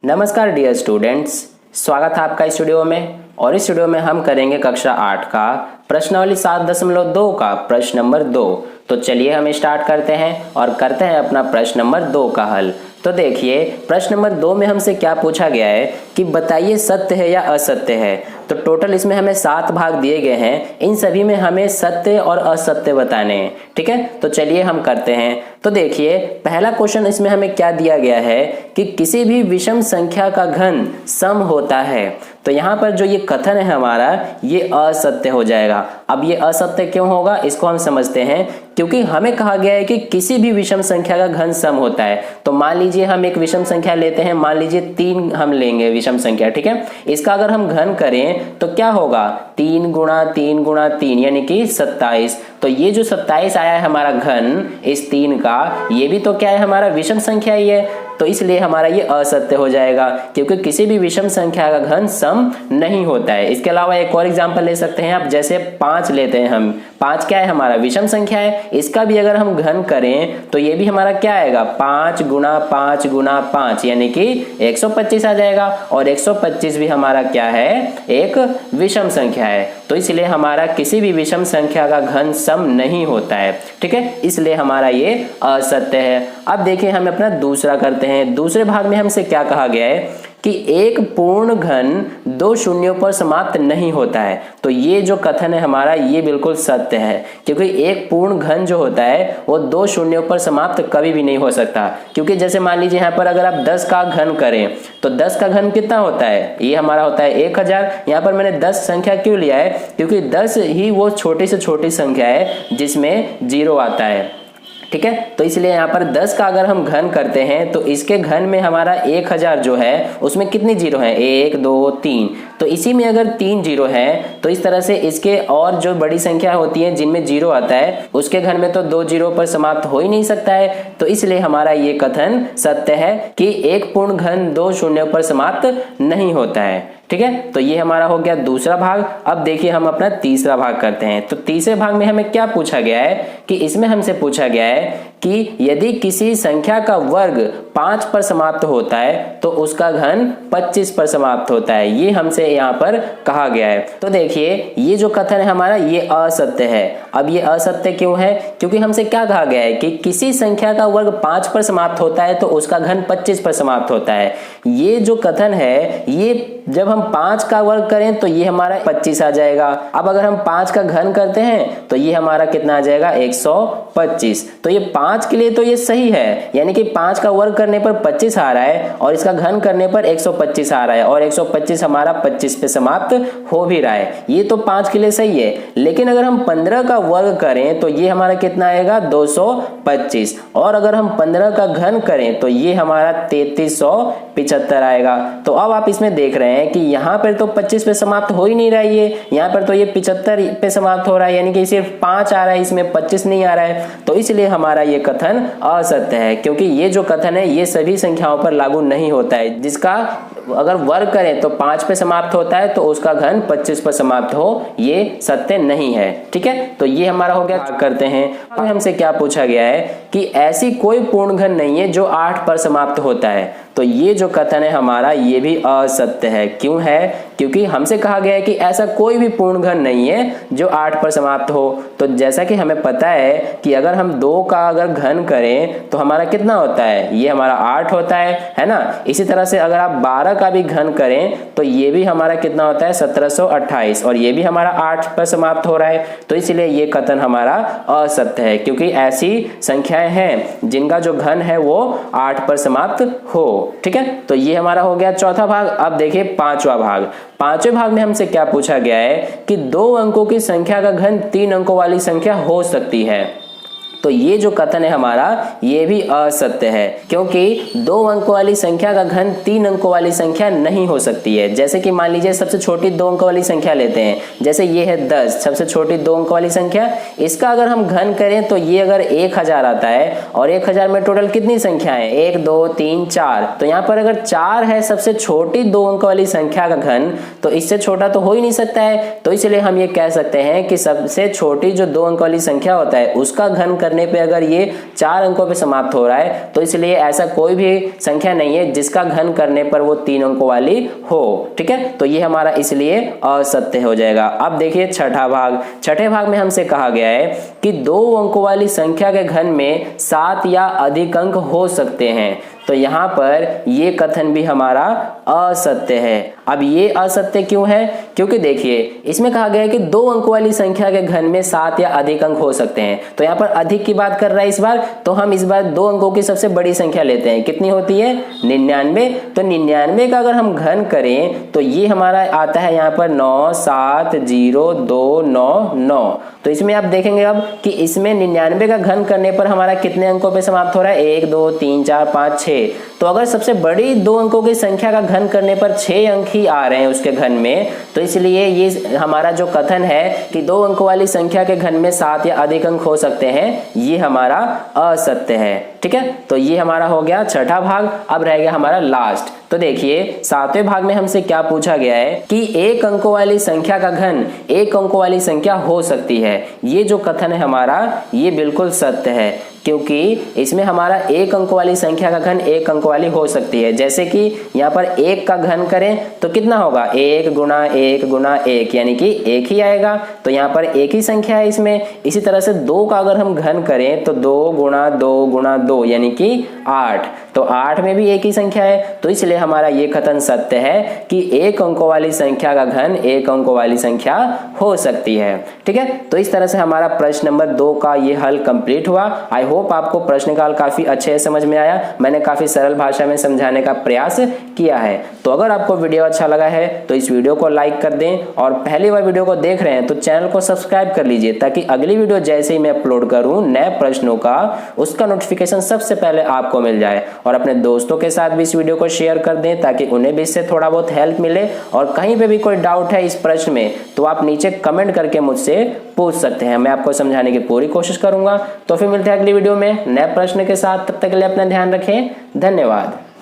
नमस्कार dear students, स्वागत है आपका इस वीडियो में। और इस वीडियो में हम करेंगे कक्षा 8 का प्रश्नावली 7.2 का प्रश्न नंबर 2। तो चलिए हम स्टार्ट करते हैं और करते हैं अपना प्रश्न नंबर 2 का हल। तो देखिए प्रश्न नंबर 2 में हमसे क्या पूछा गया है कि बताइए सत्य है या असत्य है। तो टोटल इसमें हमें 7 भाग दिए गए हैं, इन सभी में हमें सत्य और असत्य बताने हैं। ठीक है, तो चलिए हम करते हैं। तो देखिए पहला क्वेश्चन इसमें हमें क्या दिया गया है कि किसी भी विषम संख्या का घन सम होता है। तो यहाँ पर जो ये कथन है हमारा ये असत्य हो जाएगा। अब ये असत्य क्यों होगा इसको हम समझते हैं, क्योंकि हमें कहा गया है कि किसी भी विषम संख्या का घन सम होता है। तो मान लीजिए हम एक विषम संख्या लेते हैं, मान लीजिए 3 हम लेंगे विषम संख्या। ठीक है, इसका अगर हम घन करें तो क्या होगा 3 गुणा 3 गुणा 3 यानी कि 27। तो ये जो 27 आया है हमारा घन इस 3 का, ये भी तो क्या है हमारा विषम संख्या ही है। तो इसलिए हमारा ये असत्य हो जाएगा, क्योंकि किसी भी विषम संख्या का घन सम नहीं होता है। इसके अलावा एक और एग्जांपल ले सकते हैं आप, जैसे 5 लेते हैं हम। 5 क्या है हमारा विषम संख्या है, इसका भी अगर हम घन करें तो ये भी हमारा क्या आएगा 5 गुणा 5 गुणा 5 यानी कि 125 आ जाएगा। और 125 भी हमारा क्या है एक विषम संख्या है। तो इसलिए हमारा किसी भी विषम संख्या का घन सम नहीं होता है। ठीक है, इसलिए हमारा ये असत्य है। अब देखिए हम अपना दूसरा करते हैं। दूसरे भाग में हमसे क्या कहा गया है कि एक पूर्ण घन 2 शून्यों पर समाप्त नहीं होता है। तो ये जो कथन है हमारा ये बिल्कुल सत्य है, क्योंकि एक पूर्ण घन जो होता है वो 2 शून्यों पर समाप्त कभी भी नहीं हो सकता। क्योंकि जैसे मान लीजिए यहाँ पर अगर आप 10 का घन करें तो 10 का घन कितना होता है, ये हमारा होता है 1000। यहाँ पर मैंने 10 संख्या क्यों लिया है, क्योंकि 10 ही वो छोटी से छोटी संख्या है जिसमें 0 आता है। ठीक है, तो इसलिए यहाँ पर 10 का अगर हम घन करते हैं तो इसके घन में हमारा 1000 जो है उसमें कितनी 0 है 1 2 3। तो इसी में अगर 3 0 है तो इस तरह से इसके और जो बड़ी संख्या होती है जिनमें 0 आता है उसके घन में तो 2 0 पर समाप्त हो ही नहीं सकता है। तो इसलिए हमारा ये कथन सत्य है कि एक पूर्ण घन 2 शून्यों पर समाप्त नहीं होता है। ठीक है, तो ये हमारा हो गया दूसरा भाग। अब देखिए हम अपना तीसरा भाग करते हैं। तो तीसरे भाग में हमें क्या पूछा गया है कि इसमें हमसे पूछा गया है कि यदि किसी संख्या का वर्ग 5 पर समाप्त होता है तो उसका घन 25 पर समाप्त होता है। ये हमसे यहाँ पर कहा गया है। तो देखिए ये जो कथन है हमारा ये असत्य है। अब ये असत्य क्यों है, क्योंकि हमसे क्या कहा गया है कि किसी संख्या का वर्ग 5 पर समाप्त होता है तो उसका घन 25 पर समाप्त होता है। ये जो कथन है ये जब हम 5 का वर्ग करें तो ये हमारा 25 आ जाएगा। अब अगर हम 5 का घन करते हैं तो ये हमारा कितना आ जाएगा 125। तो ये 5 के लिए तो ये सही है, यानी कि 5 का वर्ग करने पर 25 आ रहा है और इसका घन करने पर 125 आ रहा है और 125 हमारा 25 पे समाप्त हो भी रहा है। ये तो 5 के लिए सही है। लेकिन अगर हम 15 का वर्ग करें तो ये हमारा कितना आएगा 225। और अगर हम 15 का घन करें तो ये हमारा 3375 आएगा। तो अब आप इसमें देख रहे हैं कि यहाँ पर तो 25 पे समाप्त हो ही नहीं रहा है, ये यहाँ पर तो ये 75 पे समाप्त हो रहा है, यानी कि सिर्फ 5 आ रहा है, इसमें 25 नहीं आ रहा है। तो इसलिए हमारा ये कथन असत्य है, क्योंकि ये जो कथन है ये सभी संख्याओं पर लागू नहीं होता है। जिसका अगर वर्ग करें तो 5 पे समाप्त होता है तो उसका घन 25 पर समाप्त हो, ये सत्य नहीं है। ठीक है, तो ये हमारा हो गया। करते हैं अब हमसे क्या पूछा गया है कि ऐसी कोई पूर्ण घन नहीं है जो 8 पर समाप्त होता है। तो ये जो कथन है हमारा ये भी असत्य है। क्यों है, क्योंकि हमसे कहा गया है कि ऐसा कोई भी पूर्ण घन नहीं है जो 8 पर समाप्त हो। तो जैसा कि हमें पता है कि अगर हम 2 का अगर घन करें तो हमारा कितना होता है, ये हमारा 8 होता है ना। इसी तरह से अगर आप 12 का भी घन करें तो ये भी हमारा कितना होता है 1728 और ये भी हमारा 8 पर समाप्त हो रहा है। तो इसलिए ये कथन हमारा असत्य है, क्योंकि ऐसी संख्याएं हैं जिनका जो घन है वो 8 पर समाप्त हो। ठीक है, तो ये हमारा हो गया चौथा भाग। अब देखिए पांचवा भाग। पांचवें भाग में हमसे क्या पूछा गया है कि 2 अंकों की संख्या का घन 3 अंकों वाली संख्या हो सकती है। तो ये जो कथन है हमारा ये भी असत्य है, क्योंकि 2 अंकों वाली संख्या का घन 3 अंकों वाली संख्या नहीं हो सकती है। जैसे कि मान लीजिए सबसे छोटी 2 अंकों वाली संख्या लेते हैं, जैसे ये है 10, सबसे छोटी 2 अंकों वाली संख्या। इसका अगर हम घन करें तो ये अगर 1000 आता है और 1000 में टोटल कितनी संख्या है 1 2 3 4। तो यहाँ पर अगर 4 है सबसे छोटी 2 अंकों वाली संख्या का घन, तो इससे छोटा तो हो ही नहीं सकता है। तो इसलिए हम ये कह सकते हैं कि सबसे छोटी जो 2 अंकों वाली संख्या होता है उसका घन करने पे अगर ये 4 अंकों पे समाप्त हो रहा है तो इसलिए ऐसा कोई भी संख्या नहीं है जिसका घन करने पर वो 3 अंकों वाली हो। ठीक है, तो ये हमारा इसलिए असत्य हो जाएगा। अब देखिए छठा भाग। छठे भाग में हमसे कहा गया है कि 2 अंकों वाली संख्या के घन में 7 या अधिक अंक हो सकते हैं। तो यहाँ पर ये कथन भी हमारा असत्य है। अब ये असत्य क्यों है? क्योंकि देखिए इसमें कहा गया है कि 2 अंक वाली संख्या के घन में 7 या अधिक अंक हो सकते हैं। तो यहाँ पर अधिक की बात कर रहा है इस बार, तो हम इस बार 2 अंकों की सबसे बड़ी संख्या लेते हैं। कितनी होती है? 99। तो 99 का अगर हम घन करें तो ये हमारा आता है यहाँ पर 9702999। तो इसमें आप देखेंगे अब कि इसमें 99 का घन करने पर हमारा कितने अंकों पे समाप्त हो रहा है? 1 2 3 4 5 6। तो अगर सबसे बड़ी 2 अंकों की संख्या का घन करने पर 6 अंक ही आ रहे हैं उसके घन में, तो इसलिए ये हमारा जो कथन है कि 2 अंकों वाली संख्या के घन में 7 या अधिक अंक हो सकते हैं, ये हमारा असत्य है। ठीक है, तो ये हमारा हो गया छठा भाग। अब रह गया हमारा लास्ट। तो देखिए 7वें भाग में हमसे क्या पूछा गया है कि 1 अंकों वाली संख्या का घन 1 अंकों वाली संख्या हो सकती है। ये जो कथन है हमारा, ये बिल्कुल सत्य है, क्योंकि इसमें हमारा 1 अंक वाली संख्या का घन 1 अंक वाली हो सकती है। जैसे कि यहाँ पर 1 का घन करें तो कितना होगा? 1 गुणा 1 गुणा 1, यानी कि 1 ही आएगा। तो यहाँ पर एक ही संख्या है इसमें। इसी तरह से 2 का अगर हम घन करें तो 2 गुणा 2 गुणा 2 यानी कि 8। तो 8 में भी एक ही संख्या है। तो इसलिए हमारा ये कथन सत्य है कि 1 अंकों वाली संख्या का घन 1 अंकों वाली संख्या हो सकती है। ठीक है, तो इस तरह से हमारा प्रश्न नंबर 2 का ये हल कंप्लीट हुआ। आई होप आपको प्रश्न का हल काफी अच्छे से समझ में आया। मैंने काफी सरल भाषा में समझाने का प्रयास किया है। तो अगर आपको वीडियो अच्छा लगा है तो इस वीडियो को लाइक कर दें, और पहली बार वीडियो को देख रहे हैं तो चैनल को सब्सक्राइब कर लीजिए, ताकि अगली वीडियो जैसे ही मैं अपलोड करूं नए प्रश्नों का, उसका नोटिफिकेशन सबसे पहले आपको मिल जाए। और अपने दोस्तों के साथ भी इस वीडियो को शेयर कर दें, ताकि उन्हें भी इससे थोड़ा बहुत हेल्प मिले। और कहीं पे भी कोई डाउट है इस प्रश्न में तो आप नीचे कमेंट करके मुझसे पूछ सकते हैं, मैं आपको समझाने की पूरी कोशिश करूंगा। तो फिर मिलते हैं अगली वीडियो में नए प्रश्न के साथ। तब तक के लिए अपना ध्यान रखें। धन्यवाद।